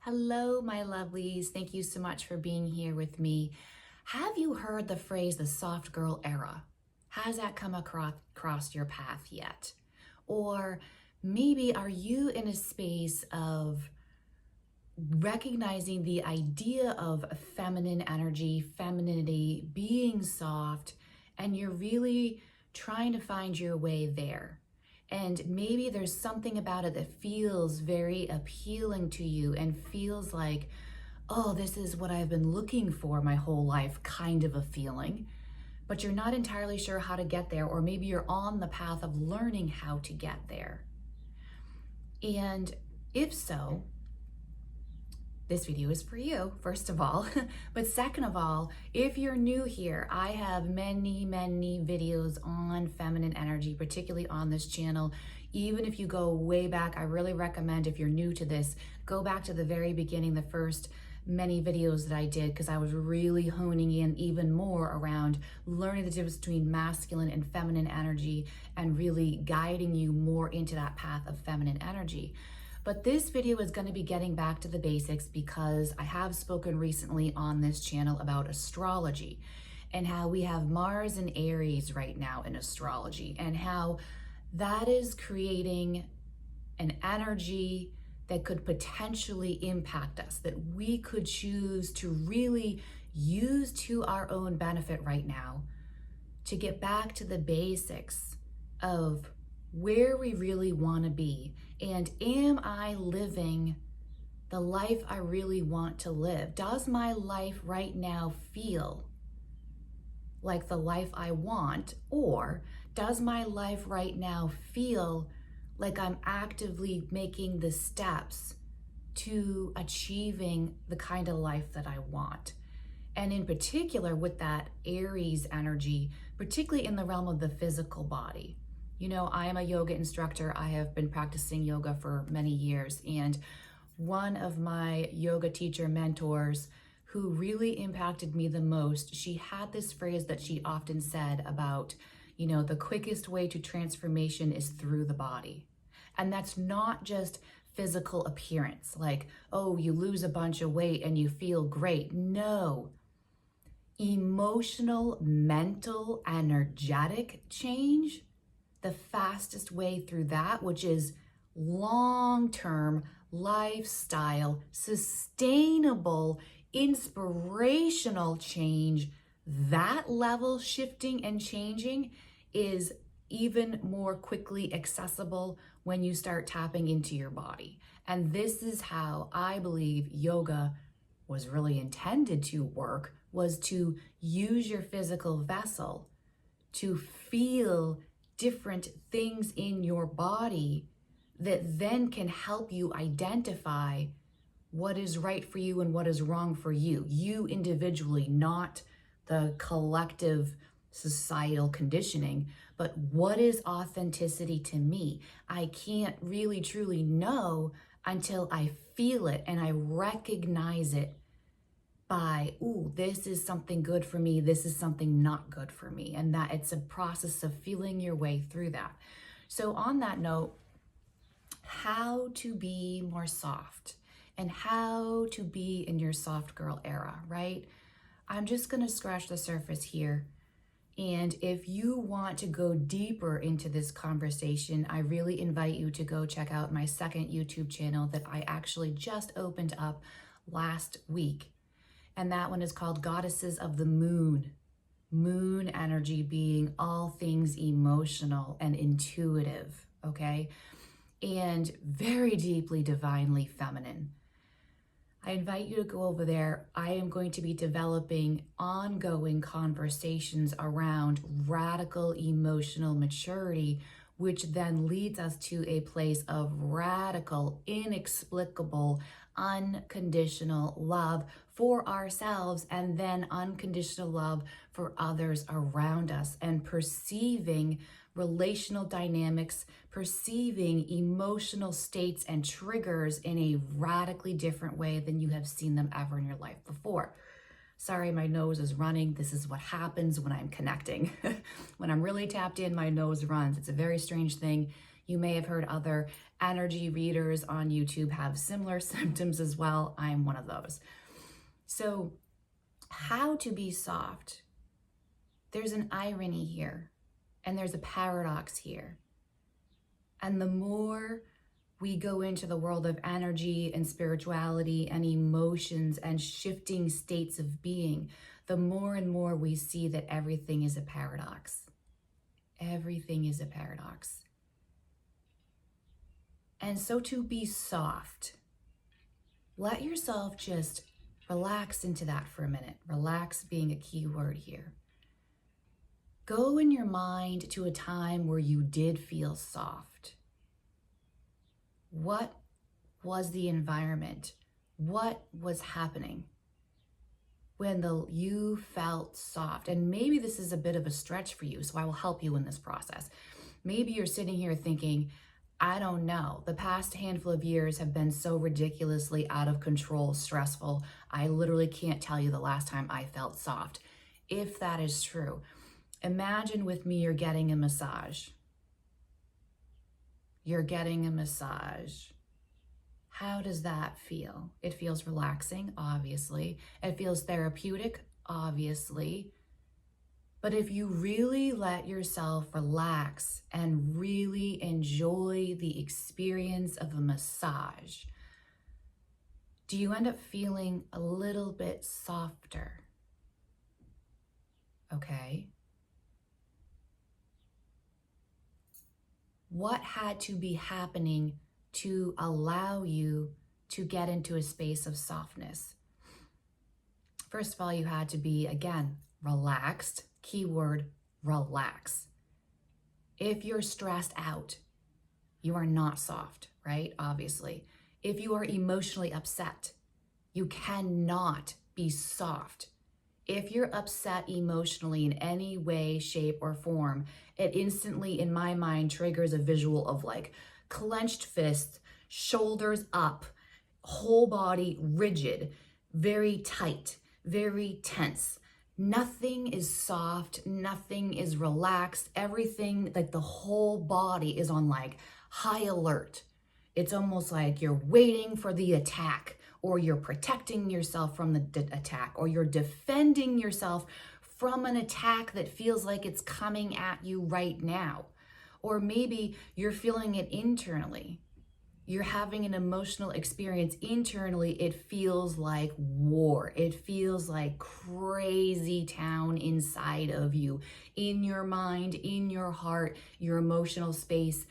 Hello, my lovelies. Thank you so much for being here with me. Have you heard the phrase the soft girl era? Has that come across your path yet? Or maybe are you in a space of recognizing the idea of feminine energy, femininity, being soft, and you're really trying to find your way there? And maybe there's something about it that feels very appealing to you and feels like, oh, this is what I've been looking for my whole life, kind of a feeling. But you're not entirely sure how to get there, or maybe you're on the path of learning how to get there. And if so, this video is for you, first of all. But second of all, if you're new here, I have many videos on feminine energy, particularly on this channel. Even if you go way back, I really recommend, if you're new to this, go back to the very beginning, the first many videos that I did, because I was really honing in even more around learning the difference between masculine and feminine energy and really guiding you more into that path of feminine energy. But this video is going to be getting back to the basics because I have spoken recently on this channel about astrology and how we have Mars in Aries right now in astrology and how that is creating an energy that could potentially impact us, that we could choose to really use to our own benefit right now to get back to the basics of where we really want to be. And am I living the life I really want to live? Does my life right now feel like the life I want? Or does my life right now feel like I'm actively making the steps to achieving the kind of life that I want? And in particular with that Aries energy, particularly in the realm of the physical body. You know, I am a yoga instructor. I have been practicing yoga for many years. And one of my yoga teacher mentors who really impacted me the most, she had this phrase that she often said about, you know, the quickest way to transformation is through the body. And that's not just physical appearance, like, oh, you lose a bunch of weight and you feel great. No. Emotional, mental, energetic change, the fastest way through that, which is long-term lifestyle, sustainable, inspirational change, that level shifting and changing is even more quickly accessible when you start tapping into your body. And this is how I believe yoga was really intended to work, was to use your physical vessel to feel different things in your body that then can help you identify what is right for you and what is wrong for you. You individually, not the collective societal conditioning, but what is authenticity to me? I can't really truly know until I feel it and I recognize it by, ooh, this is something good for me, this is something not good for me, and that it's a process of feeling your way through that. So on that note, how to be more soft and how to be in your soft girl era, right? I'm just gonna scratch the surface here. And if you want to go deeper into this conversation, I really invite you to go check out my second YouTube channel that I actually just opened up last week. And that one is called Goddesses of the Moon. Moon energy being all things emotional and intuitive, okay? And very deeply divinely feminine. I invite you to go over there. I am going to be developing ongoing conversations around radical emotional maturity, which then leads us to a place of radical, inexplicable, unconditional love for ourselves, and then unconditional love for others around us, and perceiving relational dynamics, perceiving emotional states and triggers in a radically different way than you have seen them ever in your life before. Sorry, my nose is running. This is what happens when I'm connecting. When I'm really tapped in, my nose runs. It's a very strange thing. You may have heard other energy readers on YouTube have similar symptoms as well. I'm one of those. So how to be soft? There's an irony here, and there's a paradox here. And the more we go into the world of energy and spirituality and emotions and shifting states of being, the more and more we see that everything is a paradox. Everything is a paradox. And so to be soft, let yourself just relax into that for a minute. Relax being a key word here. Go in your mind to a time where you did feel soft. What was the environment? What was happening when you felt soft? And maybe this is a bit of a stretch for you, so I will help you in this process. Maybe you're sitting here thinking, I don't know. The past handful of years have been so ridiculously out of control, stressful. I literally can't tell you the last time I felt soft. If that is true, imagine with me you're getting a massage. You're getting a massage. How does that feel? It feels relaxing, obviously. It feels therapeutic, obviously. But if you really let yourself relax and really enjoy the experience of a massage, do you end up feeling a little bit softer? Okay. What had to be happening to allow you to get into a space of softness? First of all, you had to be, again, relaxed. Keyword, relax. If you're stressed out, you are not soft, right? Obviously. If you are emotionally upset, you cannot be soft. If you're upset emotionally in any way, shape, or form, it instantly, in my mind, triggers a visual of like clenched fists, shoulders up, whole body rigid, very tight, very tense. Nothing is soft, nothing is relaxed. Everything, like the whole body is on like high alert. It's almost like you're waiting for the attack, or you're protecting yourself from the attack, or you're defending yourself from an attack that feels like it's coming at you right now. Or maybe you're feeling it internally. You're having an emotional experience internally. It feels like war. It feels like crazy town inside of you, in your mind, in your heart, your emotional space.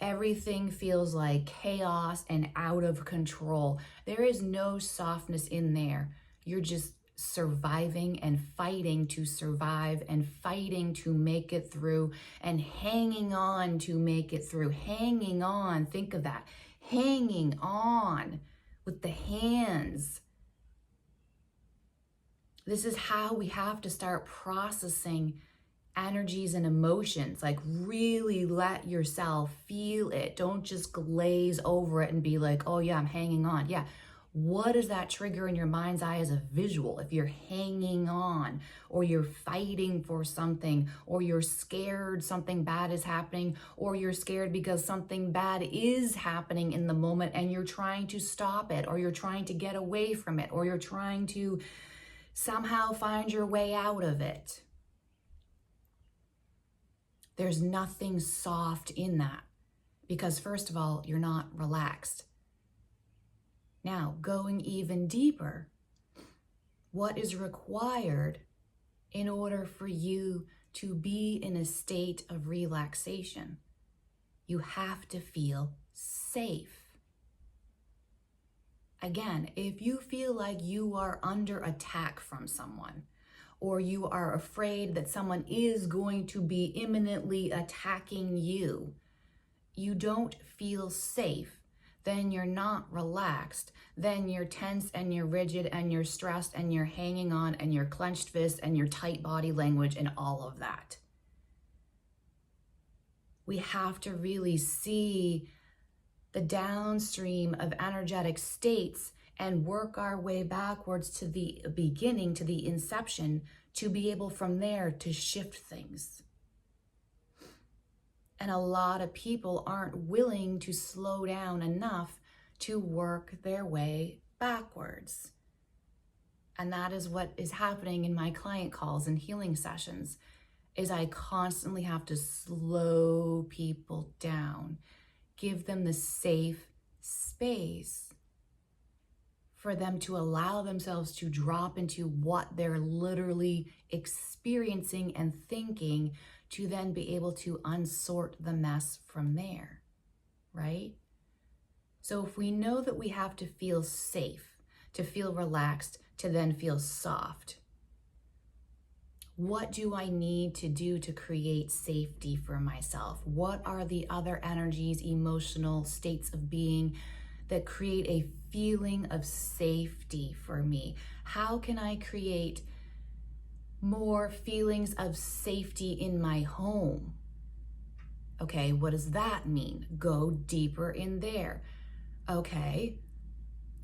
Everything feels like chaos and out of control. There is no softness in there. You're just surviving and fighting to survive and fighting to make it through and hanging on to make it through. Hanging on, think of that. Hanging on with the hands. This is how we have to start processing energies and emotions. Like really let yourself feel it. Don't just glaze over it and be like, oh yeah, I'm hanging on. Yeah. What does that trigger in your mind's eye as a visual? If you're hanging on, or you're fighting for something, or you're scared something bad is happening, or you're scared because something bad is happening in the moment and you're trying to stop it, or you're trying to get away from it, or you're trying to somehow find your way out of it. There's nothing soft in that, because first of all, you're not relaxed. Now, going even deeper, what is required in order for you to be in a state of relaxation? You have to feel safe. Again, if you feel like you are under attack from someone, or you are afraid that someone is going to be imminently attacking you, you don't feel safe, then you're not relaxed, then you're tense and you're rigid and you're stressed and you're hanging on and you're clenched fists and your tight body language and all of that. We have to really see the downstream of energetic states and work our way backwards to the beginning, to the inception, to be able from there to shift things. And a lot of people aren't willing to slow down enough to work their way backwards. And that is what is happening in my client calls and healing sessions, is I constantly have to slow people down, give them the safe space for them to allow themselves to drop into what they're literally experiencing and thinking, to then be able to unsort the mess from there, right? So if we know that we have to feel safe, to feel relaxed, to then feel soft, what do I need to do to create safety for myself? What are the other energies, emotional states of being that create a feeling of safety for me? How can I create more feelings of safety in my home? Okay, what does that mean? Go deeper in there. Okay,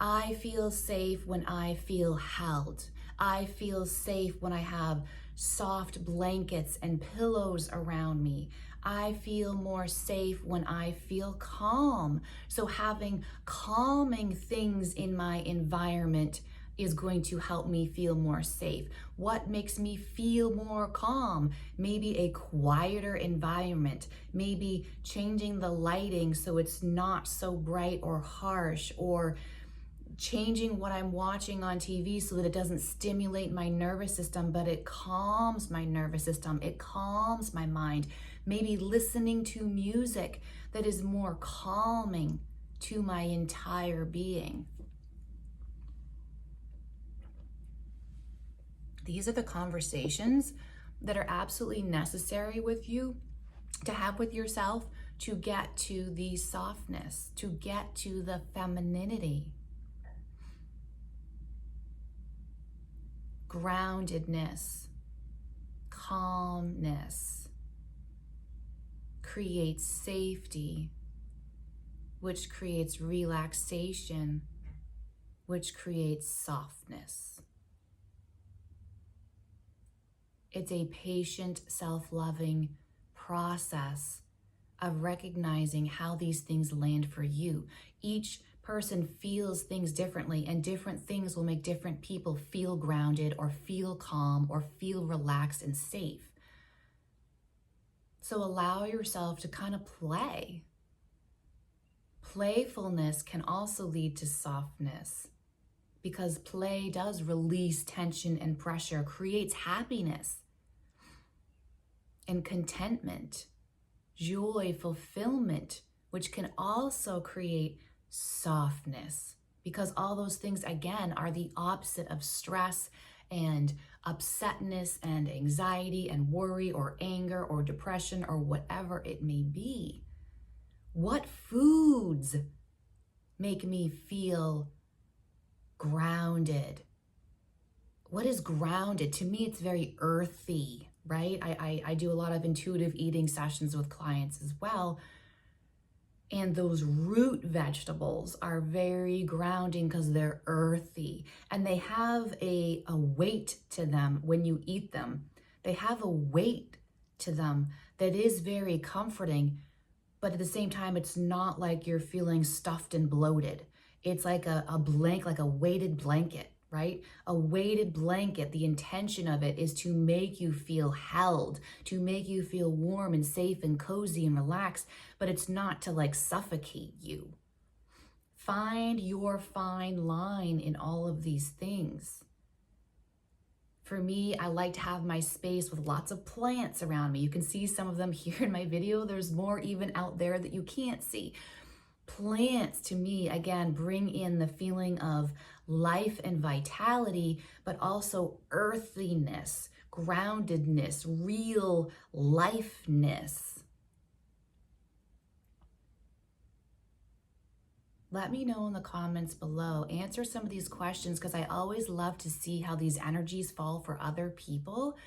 I feel safe when I feel held. I feel safe when I have soft blankets and pillows around me. I feel more safe when I feel calm. So having calming things in my environment is going to help me feel more safe. What makes me feel more calm? Maybe a quieter environment, maybe changing the lighting so it's not so bright or harsh, or changing what I'm watching on TV so that it doesn't stimulate my nervous system, but it calms my nervous system, it calms my mind. Maybe listening to music that is more calming to my entire being. These are the conversations that are absolutely necessary with you to have with yourself, to get to the softness, to get to the femininity. Groundedness, calmness creates safety, which creates relaxation, which creates softness. It's a patient, self-loving process of recognizing how these things land for you. Each person feels things differently, and different things will make different people feel grounded or feel calm or feel relaxed and safe. So allow yourself to kind of play. Playfulness can also lead to softness, because play does release tension and pressure, creates happiness and contentment, joy, fulfillment, which can also create softness, because all those things, again, are the opposite of stress and upsetness and anxiety and worry or anger or depression or whatever it may be. What foods make me feel grounded? What is grounded? To me, it's very earthy, right? I do a lot of intuitive eating sessions with clients as well. And those root vegetables are very grounding because they're earthy, and they have a weight to them when you eat them. They have a weight to them that is very comforting, but at the same time, it's not like you're feeling stuffed and bloated. It's like a weighted blanket, right? A weighted blanket, the intention of it is to make you feel held, to make you feel warm and safe and cozy and relaxed, but it's not to like suffocate you. Find your fine line in all of these things. For me, I like to have my space with lots of plants around me. You can see some of them here in my video. There's more even out there that you can't see. Plants, to me, again, bring in the feeling of life and vitality, but also earthiness, groundedness, real lifeness. Let me know in the comments below. Answer some of these questions, because I always love to see how these energies fall for other people.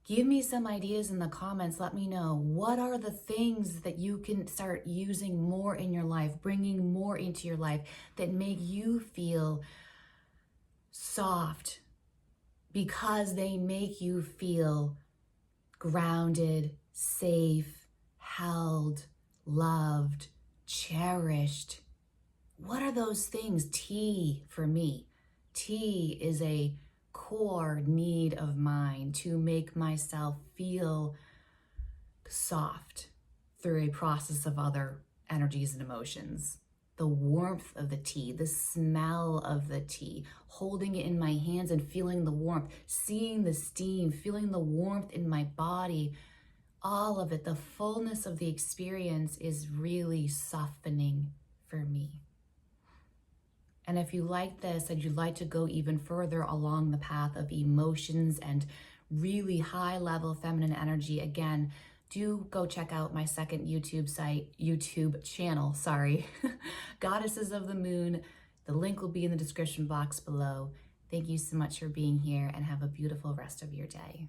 Give me some ideas in the comments. Let me know, what are the things that you can start using more in your life, bringing more into your life, that make you feel soft because they make you feel grounded, safe, held, loved, cherished. What are those things? Tea for me. Tea is a core need of mine to make myself feel soft through a process of other energies and emotions. The warmth of the tea, the smell of the tea, holding it in my hands and feeling the warmth, seeing the steam, feeling the warmth in my body, all of it, the fullness of the experience is really softening for me. And if you like this and you'd like to go even further along the path of emotions and really high level feminine energy, again, do go check out my second YouTube channel, Goddesses of the Moon. The link will be in the description box below. Thank you so much for being here and have a beautiful rest of your day.